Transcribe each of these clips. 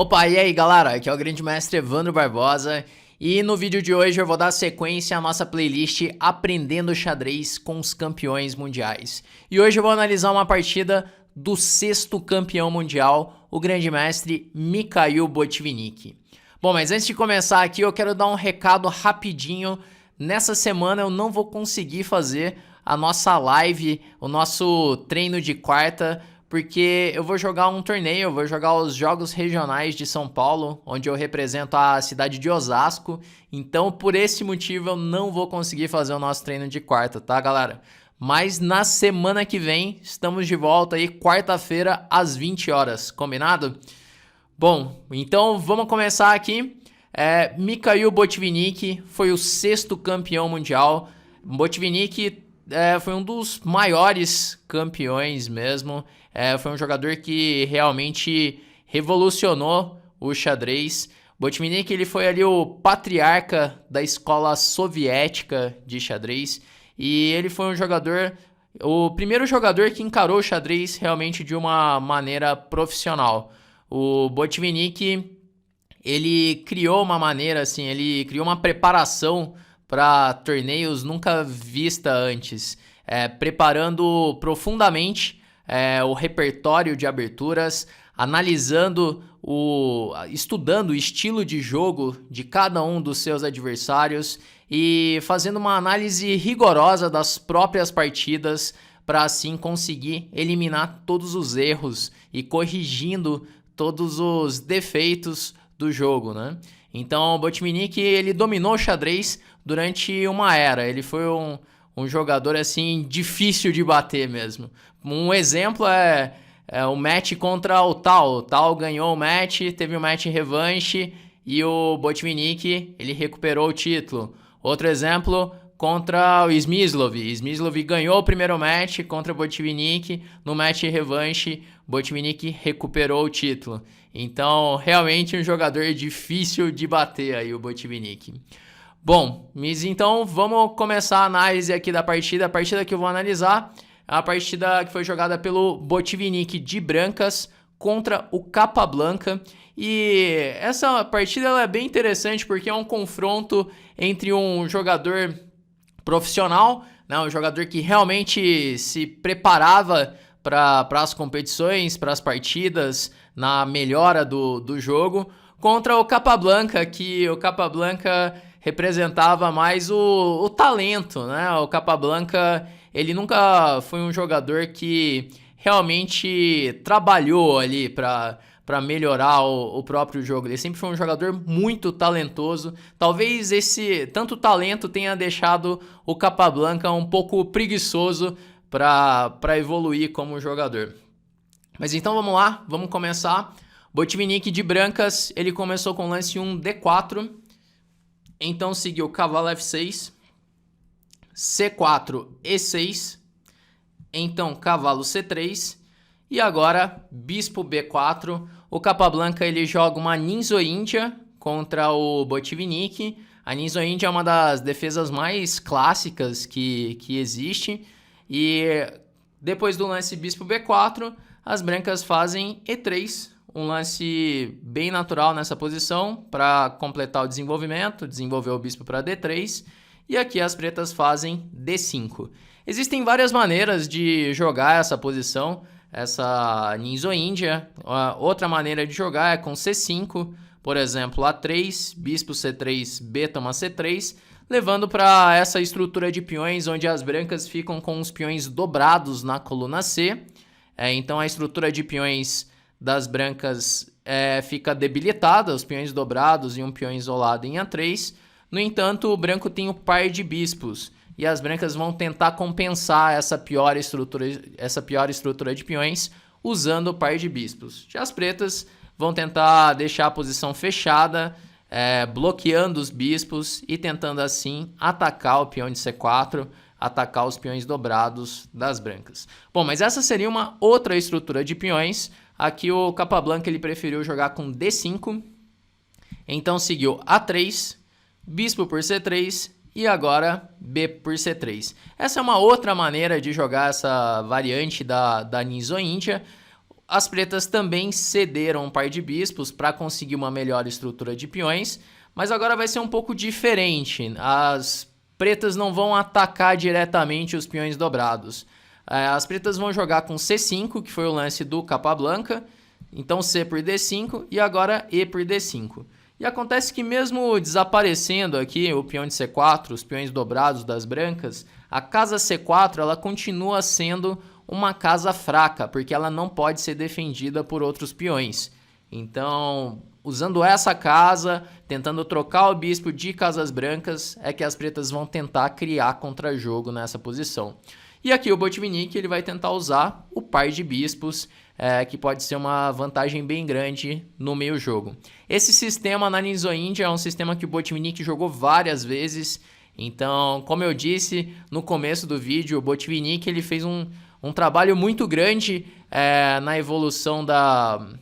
Opa, e aí galera, aqui é o grande mestre Evandro Barbosa e no vídeo de hoje eu vou dar sequência à nossa playlist Aprendendo Xadrez com os Campeões Mundiais. E hoje eu vou analisar uma partida do sexto campeão mundial, o grande mestre Mikhail Botvinnik. Bom, mas antes de começar aqui eu quero dar um recado rapidinho. Nessa semana eu não vou conseguir fazer a nossa live, o nosso treino de quarta, porque eu vou jogar um torneio, eu vou jogar os Jogos Regionais de São Paulo, onde eu represento a cidade de Osasco. Então, por esse motivo, eu não vou conseguir fazer o nosso treino de quarta, tá, galera? Mas na semana que vem, estamos de volta aí, quarta-feira, às 20 horas, combinado? Bom, então vamos começar aqui. Mikhail Botvinnik foi o sexto campeão mundial. Botvinnik foi um dos maiores campeões mesmo. Foi um jogador que realmente revolucionou o xadrez. Botvinnik ele foi ali o patriarca da escola soviética de xadrez. E ele foi o primeiro jogador que encarou o xadrez realmente de uma maneira profissional. O Botvinnik, ele criou uma maneira assim, ele criou uma preparação para torneios nunca vista antes, preparando profundamente o repertório de aberturas, estudando o estilo de jogo de cada um dos seus adversários e fazendo uma análise rigorosa das próprias partidas para assim conseguir eliminar todos os erros e corrigindo todos os defeitos do jogo, né? Então, o Botvinnik, ele dominou o xadrez durante uma era. Ele foi um jogador, assim, difícil de bater mesmo. Um exemplo é o match contra o Tal. O Tal ganhou o match, teve um match revanche e o Botvinnik, ele recuperou o título. Outro exemplo, contra o Smyslov. Smyslov ganhou o primeiro match contra o Botvinnik. No match revanche, Botvinnik recuperou o título. Então, realmente um jogador difícil de bater aí, o Botvinnik. Bom, mas então vamos começar a análise aqui da partida. A partida que eu vou analisar é a partida que foi jogada pelo Botvinnik de brancas contra o Capablanca. E essa partida ela é bem interessante porque é um confronto entre um jogador profissional, né, um jogador que realmente se preparava para as competições, para as partidas, na melhora do jogo, contra o Capablanca, que o Capablanca representava mais o talento, né? O Capablanca, ele nunca foi um jogador que realmente trabalhou ali para melhorar o próprio jogo. Ele sempre foi um jogador muito talentoso. Talvez esse tanto talento tenha deixado o Capablanca um pouco preguiçoso para evoluir como jogador. Mas então vamos lá, vamos começar. Botvinnik de brancas, ele começou com lance 1 D4, então seguiu cavalo F6, C4 E6, então cavalo C3 e agora bispo B4. O Capablanca ele joga uma Ninja contra o Botvinnik. A Ninja é uma das defesas mais clássicas que existe. E depois do lance bispo B4, as brancas fazem E3, um lance bem natural nessa posição para completar o desenvolvimento, desenvolver o bispo para D3, e aqui as pretas fazem D5. Existem várias maneiras de jogar essa posição, essa Ninja. Outra maneira de jogar é com C5, por exemplo, A3, bispo C3, B toma C3, levando para essa estrutura de peões onde as brancas ficam com os peões dobrados na coluna C. Então a estrutura de peões das brancas fica debilitada, os peões dobrados e um peão isolado em A3. No entanto, o branco tem o par de bispos e as brancas vão tentar compensar essa pior estrutura de peões usando o par de bispos. Já as pretas vão tentar deixar a posição fechada, bloqueando os bispos e tentando assim atacar o peão de C4, atacar os peões dobrados das brancas. Bom, mas essa seria uma outra estrutura de peões. Aqui o Capablanca ele preferiu jogar com D5, então seguiu A3, bispo por C3 e agora B por C3. Essa é uma outra maneira de jogar essa variante da Ninja. As pretas também cederam um par de bispos para conseguir uma melhor estrutura de peões, mas agora vai ser um pouco diferente. As pretas não vão atacar diretamente os peões dobrados. As pretas vão jogar com C5, que foi o lance do Capablanca, então C por D5 e agora E por D5. E acontece que mesmo desaparecendo aqui o peão de C4, os peões dobrados das brancas, a casa C4 ela continua sendo uma casa fraca, porque ela não pode ser defendida por outros peões. Então, usando essa casa, tentando trocar o bispo de casas brancas, é que as pretas vão tentar criar contra-jogo nessa posição. E aqui o Botvinnik ele vai tentar usar o par de bispos, que pode ser uma vantagem bem grande no meio jogo. Esse sistema na Ninja é um sistema que o Botvinnik jogou várias vezes. Então, como eu disse no começo do vídeo, o Botvinnik ele fez um trabalho muito grande na evolução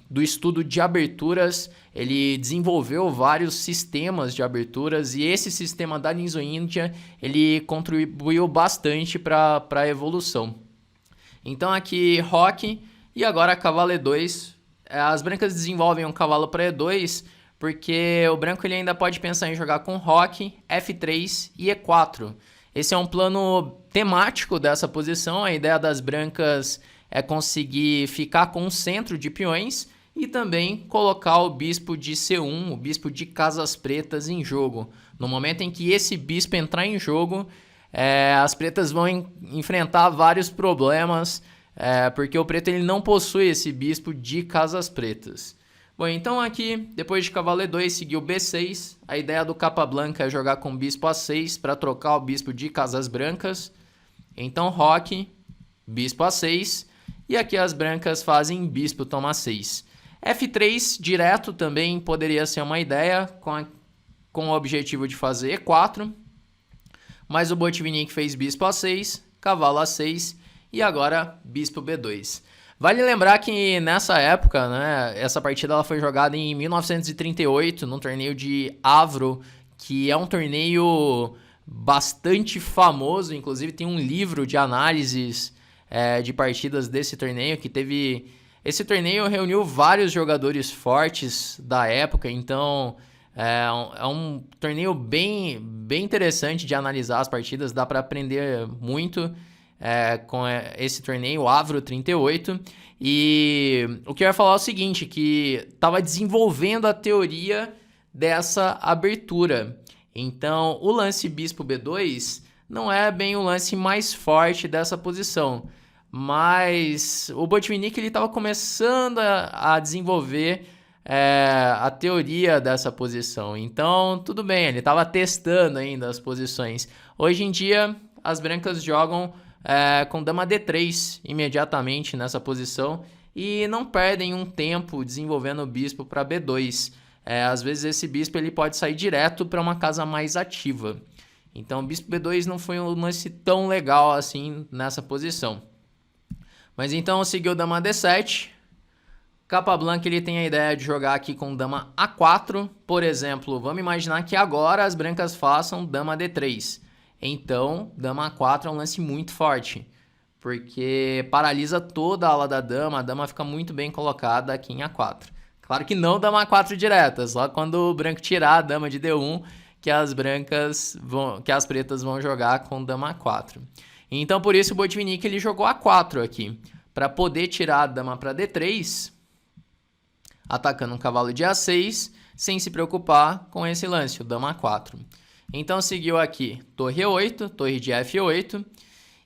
do estudo de aberturas. Ele desenvolveu vários sistemas de aberturas e esse sistema da Ninja ele contribuiu bastante para a evolução. Então aqui roque e agora cavalo E2. As brancas desenvolvem um cavalo para E2 porque o branco ele ainda pode pensar em jogar com roque, F3 e E4. Esse é um plano temático dessa posição. A ideia das brancas é conseguir ficar com um centro de peões e também colocar o bispo de C1, o bispo de casas pretas em jogo. No momento em que esse bispo entrar em jogo, as pretas vão enfrentar vários problemas, porque o preto ele não possui esse bispo de casas pretas. Bom, então aqui, depois de cavalo E2, seguiu B6. A ideia do Capablanca é jogar com bispo A6 para trocar o bispo de casas brancas. Então roque, bispo A6. E aqui as brancas fazem bispo toma 6. F3 direto também poderia ser uma ideia, com o objetivo de fazer E4. Mas o Botvinnik fez bispo A6, cavalo A6 e agora bispo B2. Vale lembrar que nessa época, né, essa partida ela foi jogada em 1938, num torneio de Avro, que é um torneio bastante famoso. Inclusive tem um livro de análises de partidas desse torneio, que teve... Esse torneio reuniu vários jogadores fortes da época, então é um torneio bem interessante de analisar as partidas, dá para aprender muito com esse torneio, o Avro 38. E o que eu ia falar é o seguinte, que estava desenvolvendo a teoria dessa abertura. Então, o lance bispo B2 não é bem o lance mais forte dessa posição, mas o Botvinnik ele estava começando a desenvolver a teoria dessa posição. Então, tudo bem, ele estava testando ainda as posições. Hoje em dia, as brancas jogam com dama D3 imediatamente nessa posição e não perdem um tempo desenvolvendo o bispo para B2. Às vezes esse bispo ele pode sair direto para uma casa mais ativa. Então o bispo B2 não foi um lance tão legal assim nessa posição. Mas então seguiu dama D7. Capablanca ele tem a ideia de jogar aqui com dama A4. Por exemplo, vamos imaginar que agora as brancas façam dama D3. Então, dama A4 é um lance muito forte, porque paralisa toda a ala da dama, a dama fica muito bem colocada aqui em A4. Claro que não dama A4 direta, só quando o branco tirar a dama de D1 que as pretas vão jogar com dama A4. Então, por isso o Botvinnik ele jogou A4 aqui, para poder tirar a dama para D3, atacando um cavalo de A6, sem se preocupar com esse lance, o dama A4. Então seguiu aqui torre E8, torre de F8,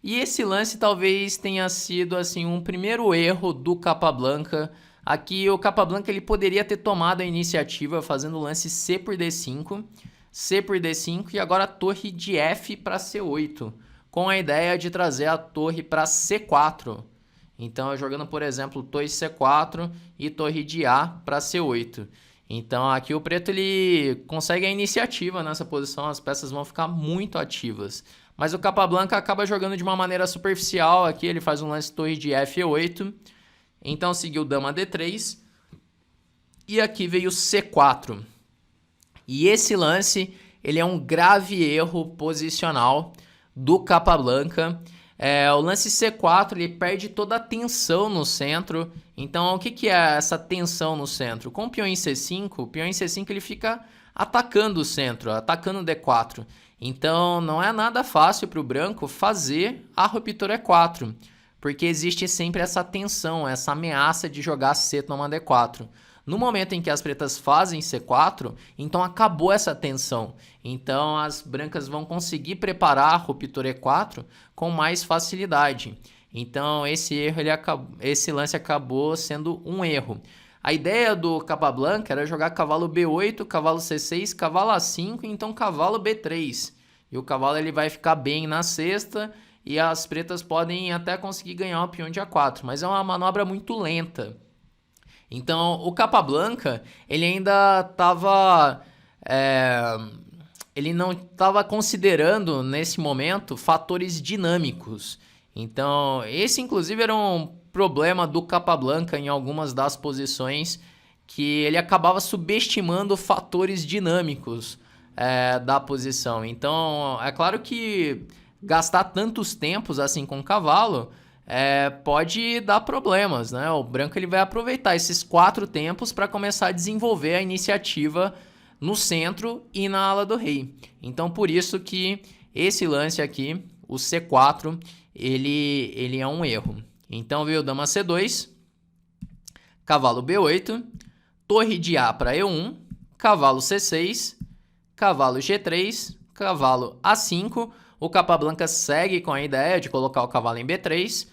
e esse lance talvez tenha sido assim um primeiro erro do Capablanca. Aqui o Capablanca ele poderia ter tomado a iniciativa fazendo o lance C por D5, C por D5 e agora torre de F para C8, com a ideia de trazer a torre para C4. Então jogando, por exemplo, torre C4 e torre de A para C8. Então aqui o preto ele consegue a iniciativa nessa posição, as peças vão ficar muito ativas. Mas o Capablanca acaba jogando de uma maneira superficial, aqui ele faz um lance torre de F8, então seguiu dama D3, e aqui veio C4. E esse lance ele é um grave erro posicional do Capablanca. O lance C4 ele perde toda a tensão no centro, Então, o que é essa tensão no centro? Com o peão em C5, o peão em C5 ele fica atacando o centro, atacando o D4. Então, não é nada fácil para o branco fazer a ruptura E4, porque existe sempre essa tensão, essa ameaça de jogar C toma D4. No momento em que as pretas fazem C4, então acabou essa tensão. Então as brancas vão conseguir preparar a ruptura E4 com mais facilidade. Então esse lance acabou sendo um erro. A ideia do Capablanca era jogar cavalo B8, cavalo C6, cavalo A5 e então cavalo B3. E o cavalo ele vai ficar bem na sexta e as pretas podem até conseguir ganhar o peão de A4, mas é uma manobra muito lenta. Então, o Capablanca, ele ainda estava... ele não estava considerando, nesse momento, fatores dinâmicos. Então, esse, inclusive, era um problema do Capablanca em algumas das posições, que ele acabava subestimando fatores dinâmicos da posição. Então, é claro que gastar tantos tempos assim com o cavalo... pode dar problemas, né? O branco ele vai aproveitar esses 4 tempos para começar a desenvolver a iniciativa no centro e na ala do rei. Então, por isso que esse lance aqui, o C4, ele é um erro. Então, veio dama C2, cavalo B8, torre de A para E1, cavalo C6, cavalo G3, cavalo A5. O Capablanca segue com a ideia de colocar o cavalo em B3,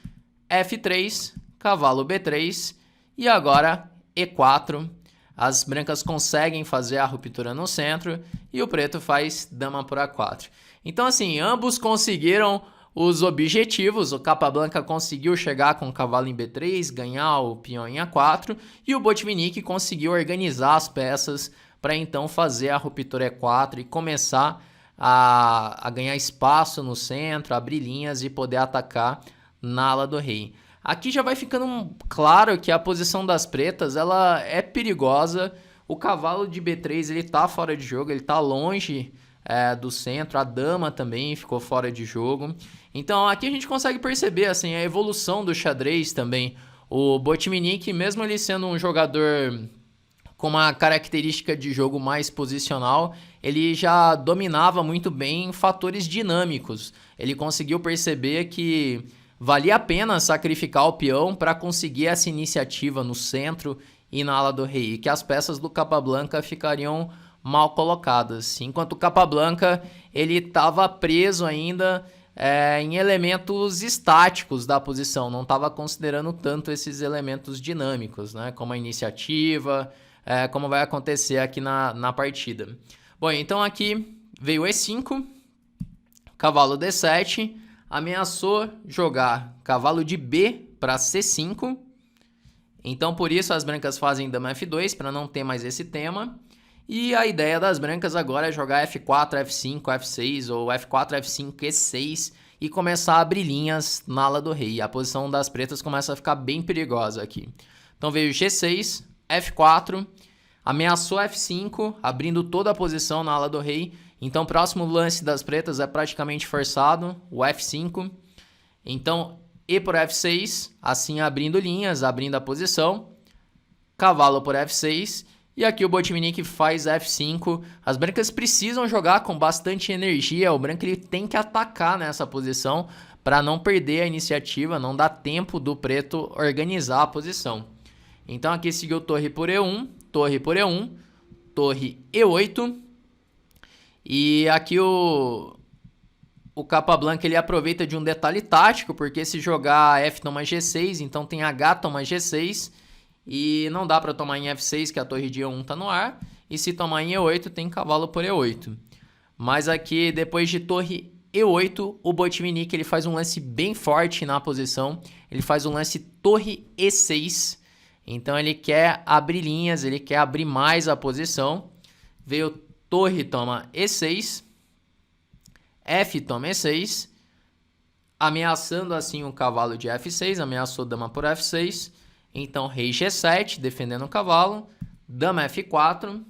F3, cavalo B3 e agora E4. As brancas conseguem fazer a ruptura no centro e o preto faz dama por A4. Então assim, ambos conseguiram os objetivos. O Capablanca conseguiu chegar com o cavalo em B3, ganhar o peão em A4 e o Botvinnik conseguiu organizar as peças para então fazer a ruptura E4 e começar a ganhar espaço no centro, abrir linhas e poder atacar na ala do rei. Aqui já vai ficando claro que a posição das pretas ela é perigosa. O cavalo de B3 ele tá fora de jogo, ele tá longe do centro. A dama também ficou fora de jogo. Então aqui a gente consegue perceber assim, a evolução do xadrez também. O Botvinnik, mesmo ele sendo um jogador com uma característica de jogo mais posicional, ele já dominava muito bem fatores dinâmicos. Ele conseguiu perceber que valia a pena sacrificar o peão para conseguir essa iniciativa no centro e na ala do rei, e que as peças do Capablanca ficariam mal colocadas. Enquanto o Capablanca ele estava preso ainda em elementos estáticos da posição, não estava considerando tanto esses elementos dinâmicos, né, como a iniciativa, como vai acontecer aqui na partida. Bom, então aqui veio E5, cavalo D7, ameaçou jogar cavalo de B para C5. Então, por isso, as brancas fazem dama F2 para não ter mais esse tema. E a ideia das brancas agora é jogar F4, F5, F6 ou F4, F5, E6 e começar a abrir linhas na ala do rei. A posição das pretas começa a ficar bem perigosa aqui. Então veio G6, F4, ameaçou F5, abrindo toda a posição na ala do rei. Então, o próximo lance das pretas é praticamente forçado, o F5. Então, E por F6, assim abrindo linhas, abrindo a posição. Cavalo por F6. E aqui o Botvinnik faz F5. As brancas precisam jogar com bastante energia. O branco ele tem que atacar nessa posição para não perder a iniciativa, não dar tempo do preto organizar a posição. Então, aqui seguiu torre por E1, torre por E1, torre E8. E aqui o Capablanca ele aproveita de um detalhe tático, porque se jogar F toma G6, então tem H toma G6, e não dá para tomar em F6, que a torre de E1 está no ar, e se tomar em E8 tem cavalo por E8. Mas aqui, depois de torre E8, o Botvinnik ele faz um lance bem forte na posição, ele faz um lance torre E6, então ele quer abrir linhas, ele quer abrir mais a posição. Veio torre toma E6, F toma E6, ameaçando assim o cavalo de F6, ameaçou dama por F6, então rei G7, defendendo o cavalo, dama F4,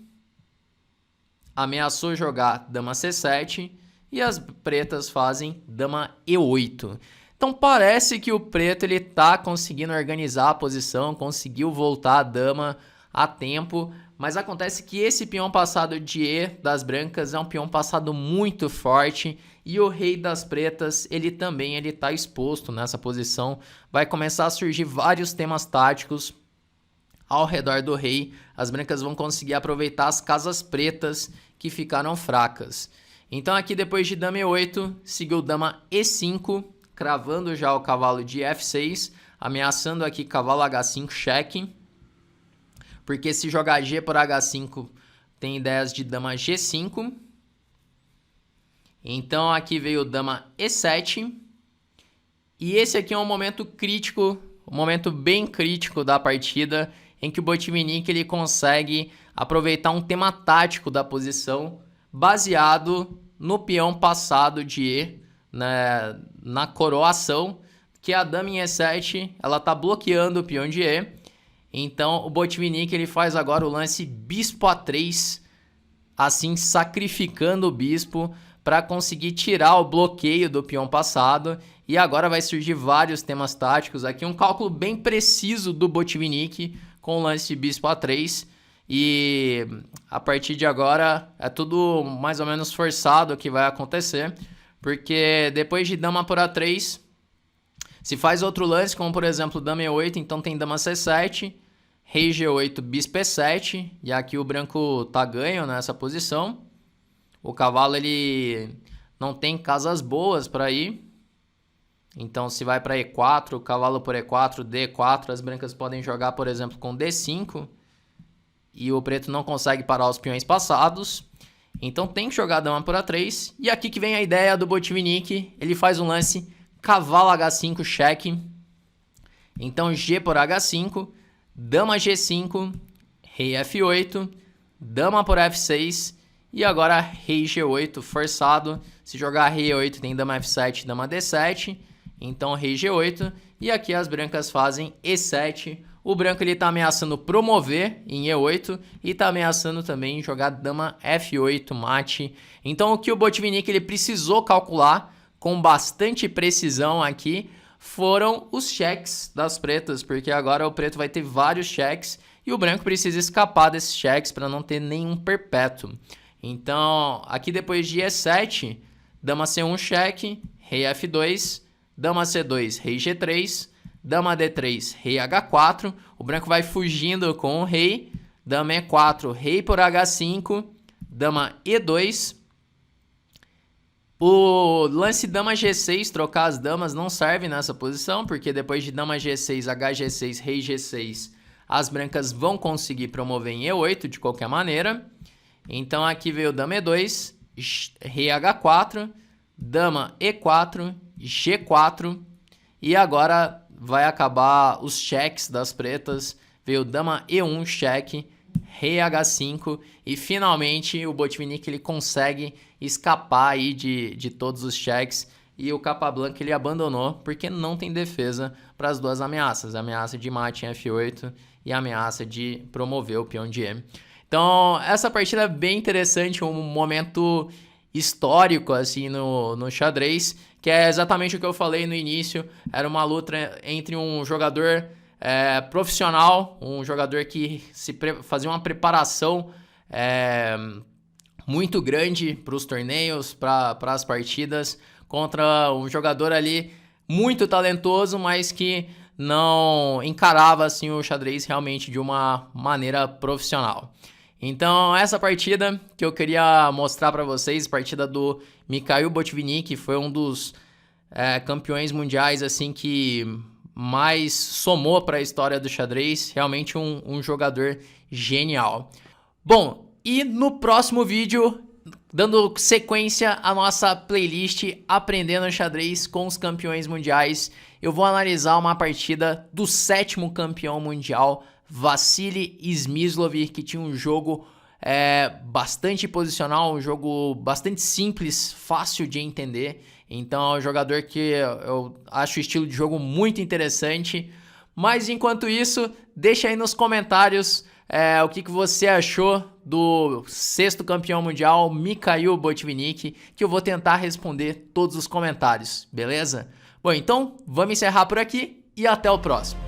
ameaçou jogar dama C7 e as pretas fazem dama E8. Então parece que o preto ele tá conseguindo organizar a posição, conseguiu voltar a dama a tempo, mas acontece que esse peão passado de E das brancas é um peão passado muito forte e o rei das pretas ele tá exposto nessa posição. Vai começar a surgir vários temas táticos ao redor do rei. As brancas vão conseguir aproveitar as casas pretas que ficaram fracas. Então aqui depois de dama E8, seguiu dama E5, cravando já o cavalo de F6, ameaçando aqui cavalo H5 cheque, porque se jogar G por H5 tem ideias de dama G5. Então aqui veio dama E7, e esse aqui é um momento crítico, um momento bem crítico da partida, em que o Botvinnik ele consegue aproveitar um tema tático da posição, baseado no peão passado de E, né, na coroação, que a dama em E7, ela tá bloqueando o peão de E. Então o Botvinnik ele faz agora o lance bispo A3, assim sacrificando o bispo para conseguir tirar o bloqueio do peão passado. E agora vai surgir vários temas táticos aqui, um cálculo bem preciso do Botvinnik com o lance bispo A3. E a partir de agora é tudo mais ou menos forçado que vai acontecer, porque depois de dama por A3, se faz outro lance, como por exemplo dama E8, então tem dama C7, rei G8, bispo E7, e aqui o branco tá ganho nessa posição. O cavalo ele não tem casas boas para ir, então se vai para E4, cavalo por E4, D4, as brancas podem jogar por exemplo com D5, e o preto não consegue parar os peões passados, então tem que jogar dama por A3. E aqui que vem a ideia do Botvinnik, ele faz um lance cavalo H5 cheque, então G por H5, dama G5, rei F8, dama por F6, e agora rei G8 forçado. Se jogar rei E8 tem dama F7, dama D7, então rei G8, e aqui as brancas fazem E7. O branco ele tá ameaçando promover em E8 e tá ameaçando também jogar dama F8 mate. Então o que o Botvinnik ele precisou calcular com bastante precisão aqui foram os cheques das pretas, porque agora o preto vai ter vários cheques e o branco precisa escapar desses cheques para não ter nenhum perpétuo. Então aqui depois de E7, dama C1 cheque, rei F2, dama C2, rei G3, dama D3, rei H4, o branco vai fugindo com o rei, dama E4, rei por H5, dama E2, o lance dama G6, trocar as damas, não serve nessa posição, porque depois de dama G6, HG6, rei G6, as brancas vão conseguir promover em E8 de qualquer maneira. Então aqui veio dama E2, rei H4, dama E4, G4, e agora vai acabar os cheques das pretas. Veio dama E1 cheque, rei H5 e finalmente o Botvinnik ele consegue escapar aí de todos os cheques, e o Capablanca ele abandonou porque não tem defesa para as duas ameaças, a ameaça de mate em F8 e a ameaça de promover o peão de E. Então essa partida é bem interessante, um momento histórico assim no xadrez, que é exatamente o que eu falei no início. Era uma luta entre um jogador profissional, um jogador que fazia uma preparação muito grande para os torneios, para as partidas, contra um jogador ali muito talentoso, mas que não encarava assim o xadrez realmente de uma maneira profissional. Então essa partida que eu queria mostrar para vocês, partida do Mikhail Botvinnik, foi um dos campeões mundiais assim que mais somou para a história do xadrez, realmente um jogador genial. Bom, e no próximo vídeo, dando sequência à nossa playlist Aprendendo Xadrez com os Campeões Mundiais, eu vou analisar uma partida do 7º campeão mundial, Vassili Smyslov, que tinha um jogo bastante posicional, um jogo bastante simples, fácil de entender. Então é um jogador que eu acho o estilo de jogo muito interessante. Mas enquanto isso, deixa aí nos comentários o que você achou do 6º campeão mundial, Mikhail Botvinnik, que eu vou tentar responder todos os comentários, beleza? Bom, então vamos encerrar por aqui e até o próximo.